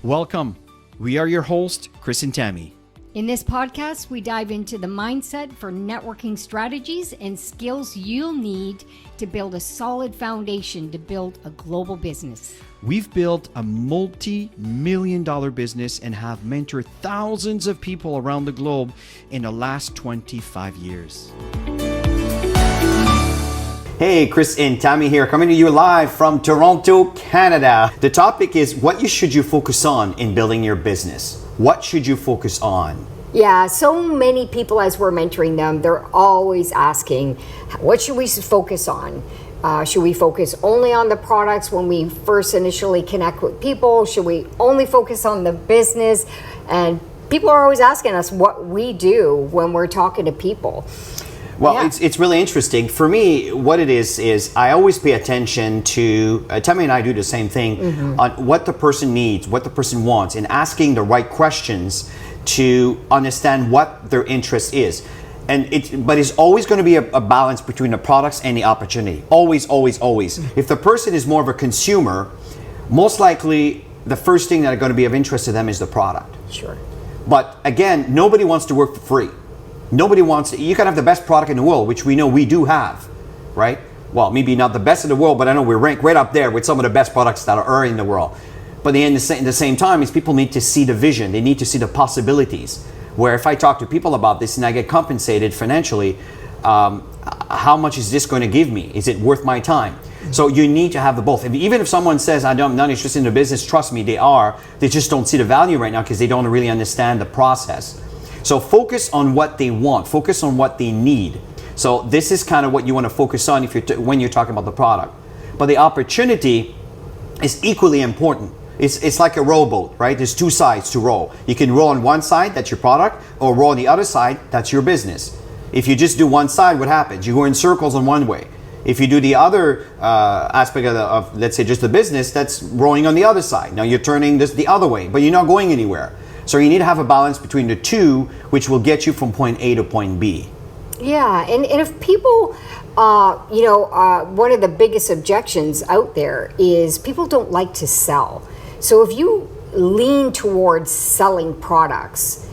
Welcome. We are your hosts, Chris and Tammy. In this podcast, we dive into the mindset for networking strategies and skills you'll need to build a solid foundation to build a global business. We've built a multi-million-dollar business and have mentored thousands of people around the globe in the last 25 years. Hey, Chris and Tammy here, coming to you live from Toronto, Canada. The topic is what should you focus on in building your business? What should you focus on? Yeah, so many people, as we're mentoring them, they're always asking, what should we focus on? Should we focus only on the products when we first initially connect with people? Should we only focus on the business? And people are always asking us what we do when we're talking to people. Well, Yeah. it's really interesting. For me, what it is I always pay attention to, Tammy and I do the same thing, on what the person needs, what the person wants, and asking the right questions to understand what their interest is. But it's always going to be a balance between the products and the opportunity. Always, always, always. If the person is more of a consumer, most likely the first thing that are going to be of interest to them is the product. Sure. But again, nobody wants to work for free. Nobody wants, you can have the best product in the world, which we know we do have, right? Well, maybe not the best in the world, but I know we rank right up there with some of the best products that are in the world. But in the same time, is people need to see the vision. They need to see the possibilities. Where if I talk to people about this and I get compensated financially, how much is this going to give me? Is it worth my time? So you need to have the both. Even if someone says, I'm not interested in the business, trust me, they are. They just don't see the value right now because they don't really understand the process. So focus on what they want. Focus on what they need. So this is kind of what you want to focus on when you're talking about the product. But the opportunity is equally important. It's like a rowboat, right? There's two sides to row. You can row on one side, that's your product, or row on the other side, that's your business. If you just do one side, what happens? You go in circles on one way. If you do the other aspect of, let's say, just the business, that's rowing on the other side. Now you're turning this the other way, but you're not going anywhere. So you need to have a balance between the two, which will get you from point A to point B. Yeah, and if people, one of the biggest objections out there is people don't like to sell. So if you lean towards selling products,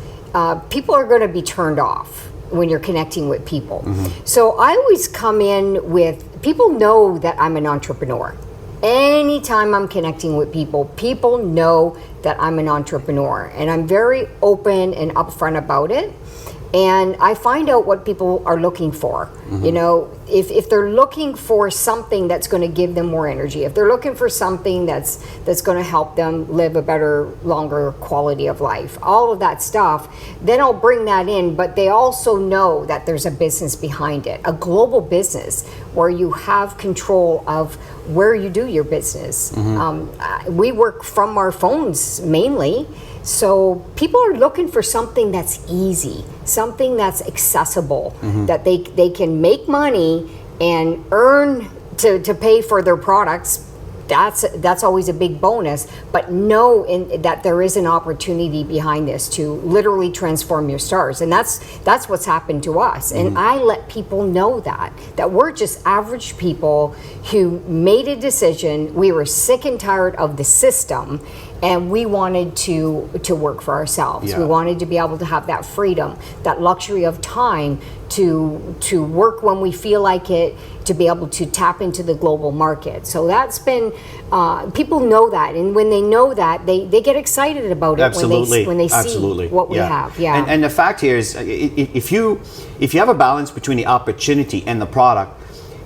people are going to be turned off when you're connecting with people. So I always come in with, people know that I'm an entrepreneur. Anytime I'm connecting with people, people know that I'm an entrepreneur, and I'm very open and upfront about it. And I find out what people are looking for. You know, if they're looking for something that's going to give them more energy, if they're looking for something that's going to help them live a better, longer quality of life, all of that stuff, then I'll bring that in. But they also know that there's a business behind it, a global business where you have control of where you do your business. We work from our phones mainly. So people are looking for something that's easy, something that's accessible, that they can make money and earn to pay for their products. That's always a big bonus, but know that there is an opportunity behind this to literally transform your stars, and that's what's happened to us. And I let people know that we're just average people who made a decision. We were sick and tired of the system, and we wanted to work for ourselves. Yeah. We wanted to be able to have that freedom, that luxury of time to work when we feel like it, to be able to tap into the global market. So that's been, people know that, and when they know that, they get excited about it. Absolutely. when they Absolutely. see what we have. Yeah. And the fact here is, if you have a balance between the opportunity and the product,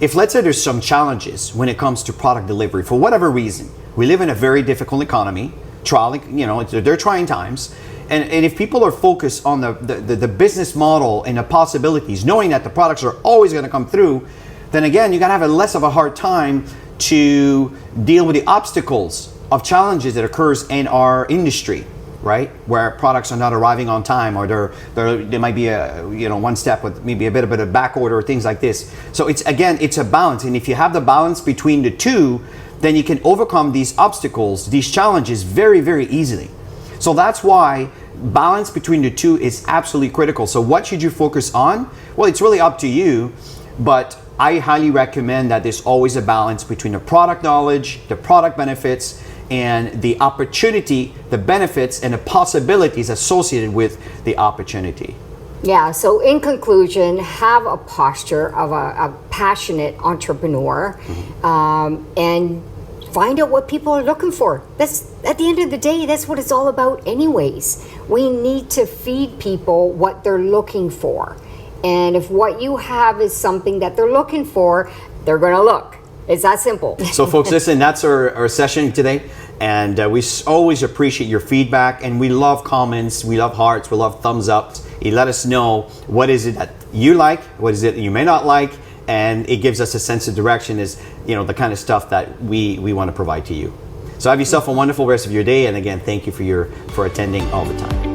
if let's say there's some challenges when it comes to product delivery for whatever reason, we live in a very difficult economy, they're trying times. And if people are focused on the business model and the possibilities, knowing that the products are always going to come through, then again, you're going to have less of a hard time to deal with the obstacles of challenges that occurs in our industry, right? Where products are not arriving on time, or there might be one step with maybe a bit of back order or things like this. So it's a balance. And if you have the balance between the two, then you can overcome these obstacles, these challenges very, very easily. So that's why balance between the two is absolutely critical. So what should you focus on? Well, it's really up to you, but I highly recommend that there's always a balance between the product knowledge, the product benefits, and the opportunity, the benefits, and the possibilities associated with the opportunity. Yeah, so in conclusion, have a posture of a passionate entrepreneur, and find out what people are looking for. That's, at the end of the day, that's what it's all about anyways. We need to feed people what they're looking for. And if what you have is something that they're looking for, they're going to look. It's that simple. So folks, listen, that's our session today. And we always appreciate your feedback, and we love comments, we love hearts, we love thumbs ups. You let us know what is it that you like, what is it that you may not like, and it gives us a sense of direction, is, you know, the kind of stuff that we want to provide to you. So have yourself a wonderful rest of your day, and again, thank you for attending all the time.